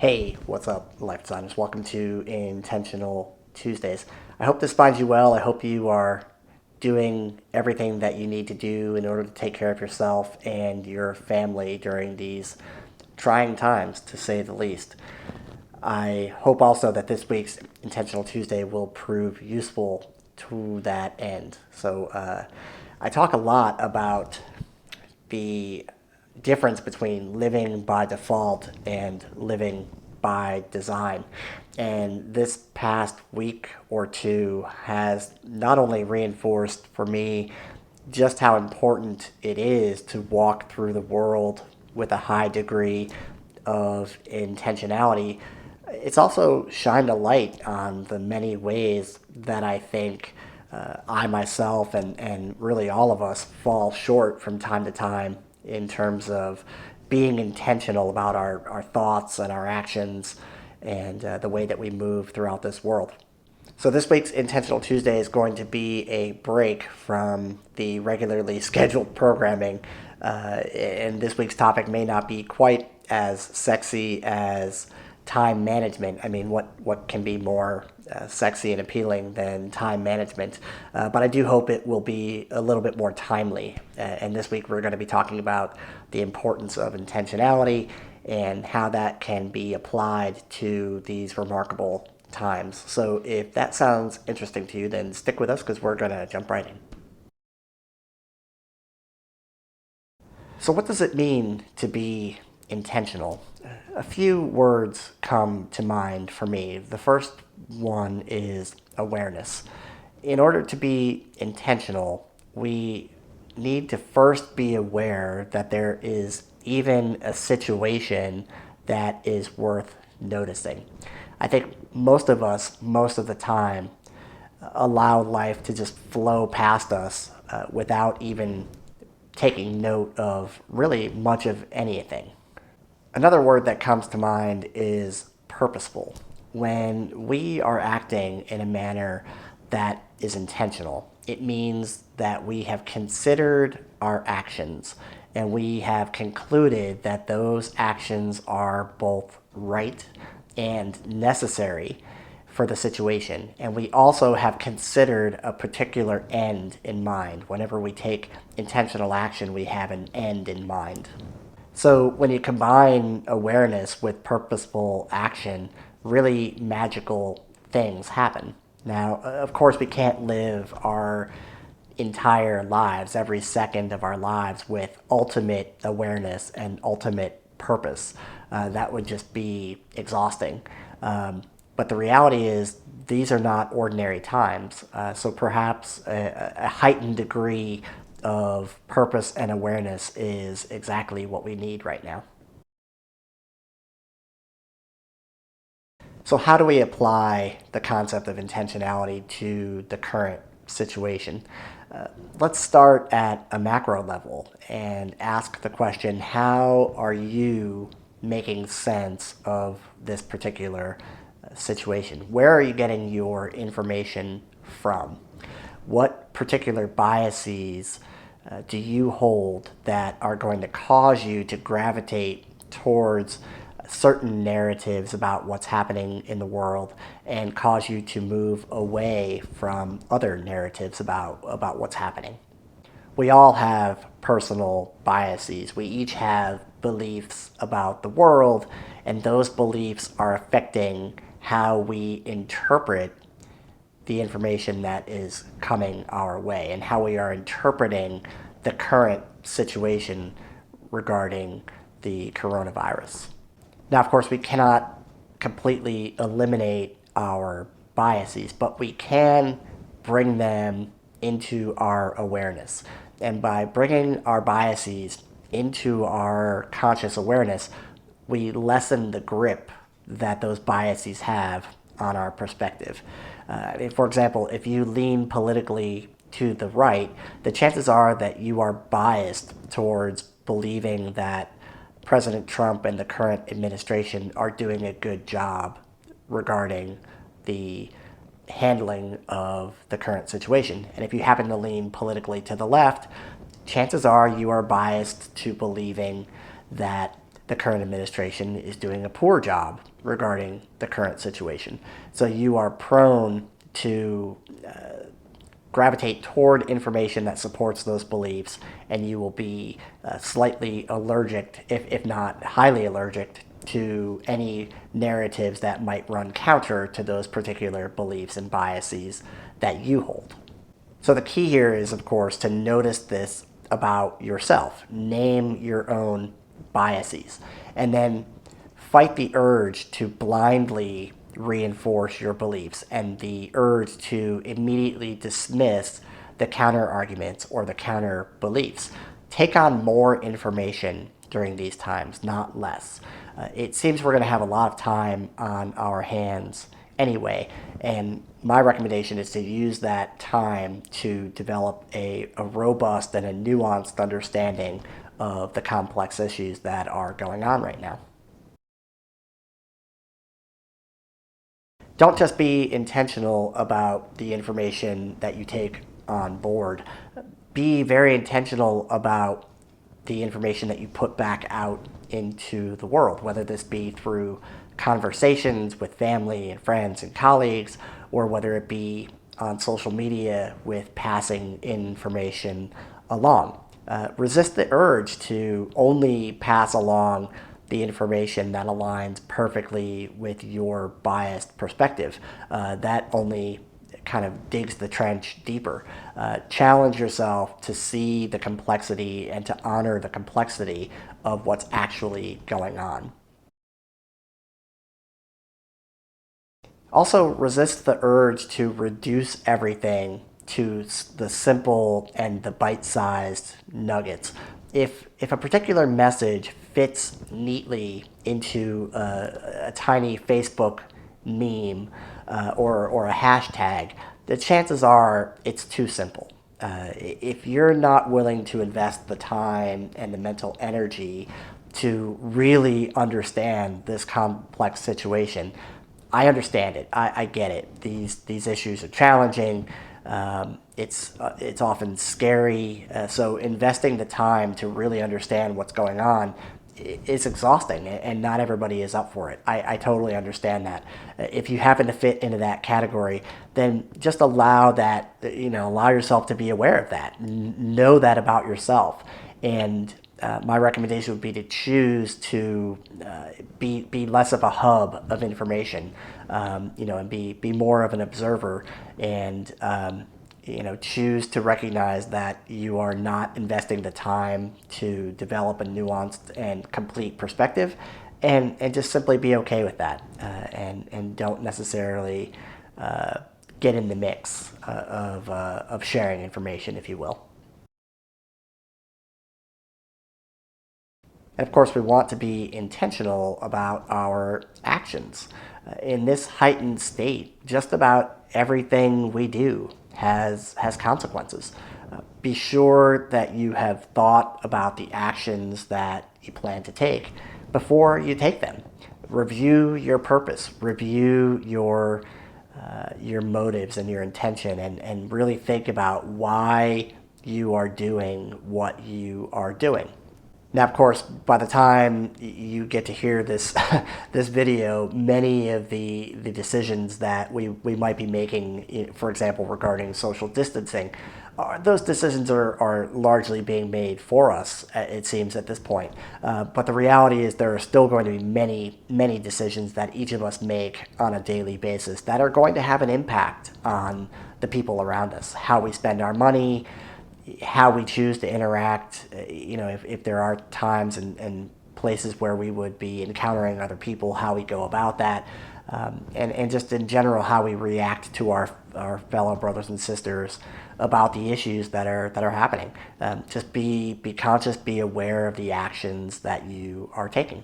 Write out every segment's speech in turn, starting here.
Hey, what's up, life designers? Welcome to Intentional Tuesdays. I hope this finds you well. I hope you are doing everything that you need to do in order to take care of yourself and your family during these trying times, to say the least. I hope also that this week's Intentional Tuesday will prove useful to that end. I talk a lot about the difference between living by default and living by design. And this past week or two has not only reinforced for me just how important it is to walk through the world with a high degree of intentionality, it's also shined a light on the many ways that I think I myself and really all of us fall short from time to time in terms of being intentional about our thoughts and our actions and the way that we move throughout this world. So this week's Intentional Tuesday is going to be a break from the regularly scheduled programming. And this week's topic may not be quite as sexy as time management. I mean, what can be more sexy and appealing than time management? But I do hope it will be a little bit more timely. And this week we're going to be talking about the importance of intentionality and how that can be applied to these remarkable times. So if that sounds interesting to you, then stick with us because we're going to jump right in. So what does it mean to be intentional? A few words come to mind for me. The first one is awareness. In order to be intentional, we need to first be aware that there is even a situation that is worth noticing. I think most of us, most of the time, allow life to just flow past us without even taking note of really much of anything. Another word that comes to mind is purposeful. When we are acting in a manner that is intentional, it means that we have considered our actions and we have concluded that those actions are both right and necessary for the situation. And we also have considered a particular end in mind. Whenever we take intentional action, we have an end in mind. So when you combine awareness with purposeful action, really magical things happen. Now, of course, we can't live our entire lives, every second of our lives, with ultimate awareness and ultimate purpose. That would just be exhausting. But the reality is, these are not ordinary times. So perhaps a heightened degree of purpose and awareness is exactly what we need right now. So, how do we apply the concept of intentionality to the current situation? Let's start at a macro level and ask the question, how are you making sense of this particular situation? Where are you getting your information from? What particular biases do you hold that are going to cause you to gravitate towards certain narratives about what's happening in the world and cause you to move away from other narratives about what's happening? We all have personal biases. We each have beliefs about the world, and those beliefs are affecting how we interpret the information that is coming our way and how we are interpreting the current situation regarding the coronavirus. Now, of course, we cannot completely eliminate our biases, but we can bring them into our awareness. And by bringing our biases into our conscious awareness, we lessen the grip that those biases have on our perspective. For example, if you lean politically to the right, the chances are that you are biased towards believing that President Trump and the current administration are doing a good job regarding the handling of the current situation. And if you happen to lean politically to the left, chances are you are biased to believing that the current administration is doing a poor job regarding the current situation. So you are prone to gravitate toward information that supports those beliefs, and you will be slightly allergic, if not highly allergic, to any narratives that might run counter to those particular beliefs and biases that you hold. So the key here is, of course, to notice this about yourself. Name your own biases, and then fight the urge to blindly reinforce your beliefs and the urge to immediately dismiss the counter arguments or the counter beliefs. Take on more information during these times, not less. It seems we're going to have a lot of time on our hands anyway, and my recommendation is to use that time to develop a robust and a nuanced understanding of the complex issues that are going on right now. Don't just be intentional about the information that you take on board. Be very intentional about the information that you put back out into the world, whether this be through conversations with family and friends and colleagues, or whether it be on social media with passing information along. Resist the urge to only pass along the information that aligns perfectly with your biased perspective. That only kind of digs the trench deeper. Challenge yourself to see the complexity and to honor the complexity of what's actually going on. Also, resist the urge to reduce everything to the simple and the bite-sized nuggets. If a particular message fits neatly into a tiny Facebook meme or a hashtag, the chances are it's too simple. If you're not willing to invest the time and the mental energy to really understand this complex situation, I understand it. I get it. These issues are challenging. It's often scary. So investing the time to really understand what's going on is exhausting, and not everybody is up for it. I totally understand that. If you happen to fit into that category, then just allow that. Allow yourself to be aware of that. Know that about yourself, and my recommendation would be to choose to be less of a hub of information, and be more of an observer, and choose to recognize that you are not investing the time to develop a nuanced and complete perspective, and just simply be okay with that, and don't necessarily get in the mix of sharing information, if you will. And of course, we want to be intentional about our actions. In this heightened state, just about everything we do has consequences. Be sure that you have thought about the actions that you plan to take before you take them. Review your purpose, review your motives and your intention, and really think about why you are doing what you are doing. Now, of course, by the time you get to hear this this video, many of the decisions that we might be making, for example, regarding social distancing, those decisions are largely being made for us, it seems, at this point. But the reality is there are still going to be many decisions that each of us make on a daily basis that are going to have an impact on the people around us, how we spend our money, how we choose to interact, if there are times and places where we would be encountering other people, how we go about that, and just in general how we react to our fellow brothers and sisters about the issues that are happening. Just be conscious, be aware of the actions that you are taking.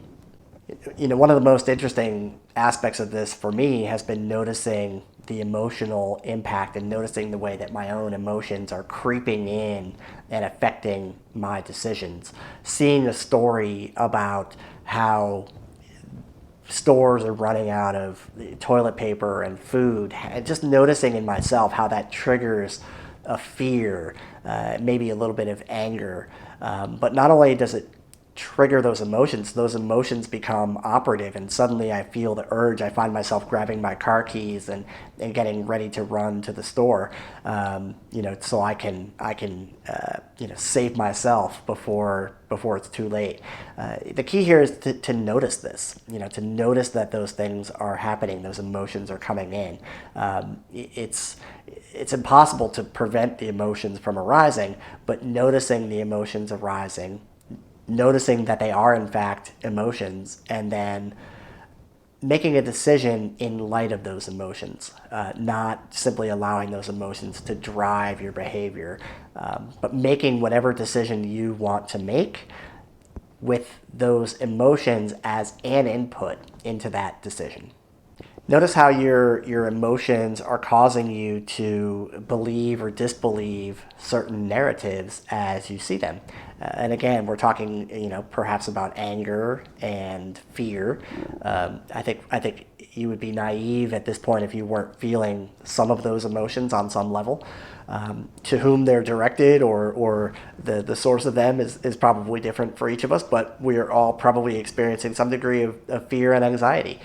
One of the most interesting aspects of this for me has been noticing the emotional impact and noticing the way that my own emotions are creeping in and affecting my decisions. Seeing a story about how stores are running out of toilet paper and food, and just noticing in myself how that triggers a fear, maybe a little bit of anger. But not only does it trigger those emotions become operative, and suddenly I feel the urge. I find myself grabbing my car keys and getting ready to run to the store, so I can save myself before it's too late. The key here is to notice this, to notice that those things are happening, those emotions are coming in. It's impossible to prevent the emotions from arising, but noticing the emotions arising, noticing that they are in fact emotions, and then making a decision in light of those emotions, not simply allowing those emotions to drive your behavior, but making whatever decision you want to make with those emotions as an input into that decision. Notice how your emotions are causing you to believe or disbelieve certain narratives as you see them. And again, we're talking, perhaps about anger and fear. I think you would be naive at this point if you weren't feeling some of those emotions on some level. To whom they're directed, or the source of them is probably different for each of us, but we are all probably experiencing some degree of fear and anxiety.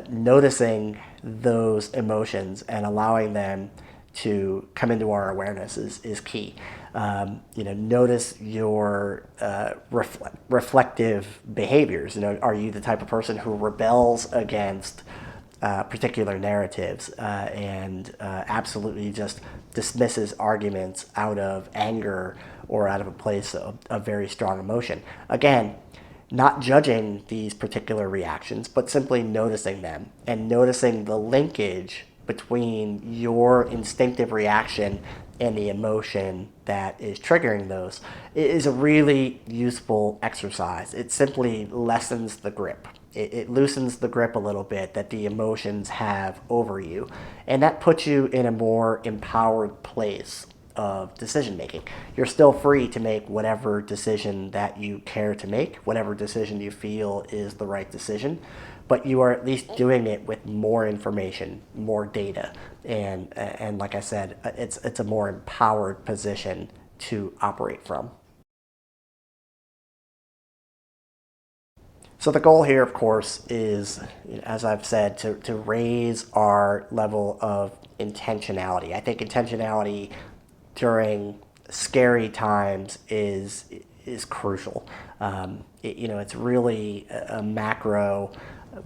Noticing those emotions and allowing them to come into our awareness is key. Notice your reflective behaviors. Are you the type of person who rebels against particular narratives and absolutely just dismisses arguments out of anger or out of a place of very strong emotion? Again, not judging these particular reactions, but simply noticing them and noticing the linkage between your instinctive reaction and the emotion that is triggering those is a really useful exercise. It simply lessens the grip. It loosens the grip a little bit that the emotions have over you, and that puts you in a more empowered place of decision making. You're still free to make whatever decision that you care to make, whatever decision you feel is the right decision, but you are at least doing it with more information, more data, and like I said, it's a more empowered position to operate from. So the goal here, of course, is, as I've said, to raise our level of intentionality. I think intentionality during scary times is crucial. It's really a macro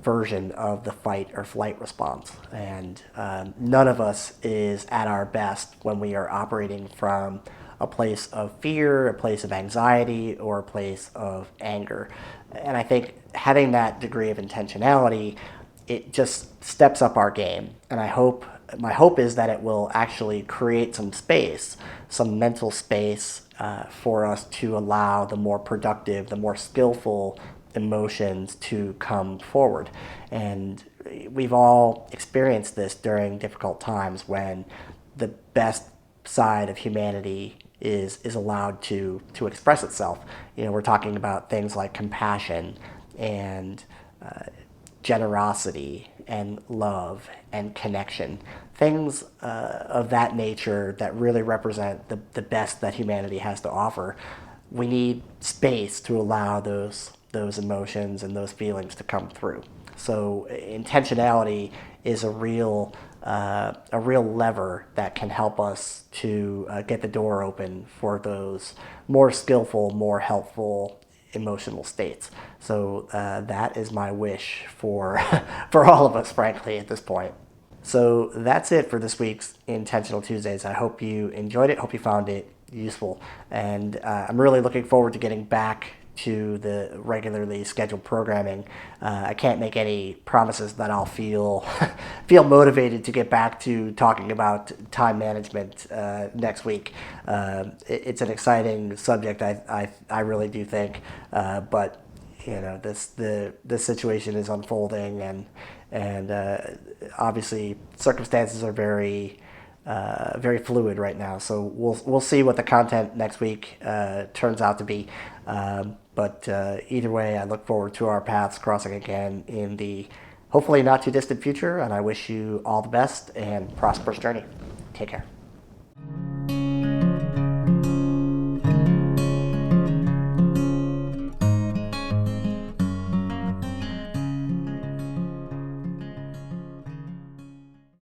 version of the fight or flight response, and none of us is at our best when we are operating from a place of fear, a place of anxiety, or a place of anger. And I think having that degree of intentionality, it just steps up our game. And my hope is that it will actually create some space, some mental space for us to allow the more productive, the more skillful emotions to come forward. And we've all experienced this during difficult times when the best side of humanity is allowed to express itself. We're talking about things like compassion and generosity and love and connection, things of that nature that really represent the best that humanity has to offer. We need space to allow those emotions and those feelings to come through. So intentionality is a real lever that can help us to get the door open for those more skillful, more helpful emotional states. So that is my wish for for all of us, frankly, at this point. So that's it for this week's Intentional Tuesdays. I hope you enjoyed it. Hope you found it useful, and I'm really looking forward to getting back to the regularly scheduled programming. I can't make any promises that I'll feel feel motivated to get back to talking about time management next week. It's an exciting subject, I really do think, but this situation is unfolding, and obviously circumstances are very fluid right now. So we'll see what the content next week turns out to be. But either way, I look forward to our paths crossing again in the hopefully not too distant future. And I wish you all the best and prosperous journey. Take care.